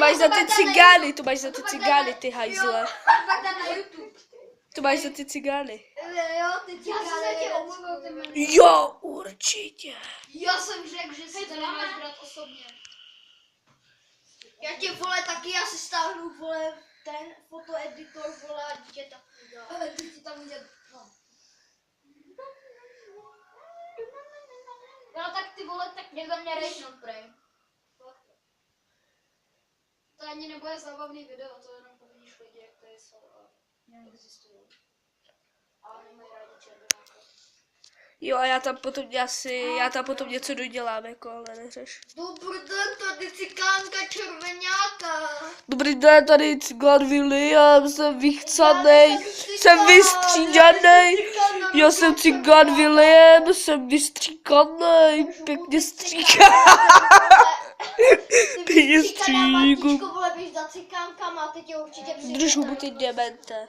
máš za ty cigány, to máš za ty cigány, ty hajzle. To máš za ty cigány. Jo, ty cigány. Jo, určitě. Já jsem řekl, že si to nemáš brát osobně. Já tě, vole, taky já si stáhnu, vole, ten fotoeditor, vole, a dítě tam udělá. Dítě tam udělá. No tak ty vole, tak někdo mě rejknout, prej. To ani nebude zábavný video, to jenom povidíš lidi, jak to jsou a neexistují. A nemají rádi červenáka. Jo, a já tam potom něco dodělám, jako, ale neřeš. Dobrý den, tady cikánka červenáka. Dobrý den, tady cigán William, jsem vychcanej, jsem vystřídanej. Já jsem cigán William, jsem vystříkanej, pěkně stříkám. Pěkně stříkám. Vole, běž za cikánkama, teď je určitě Držu mu ty demente.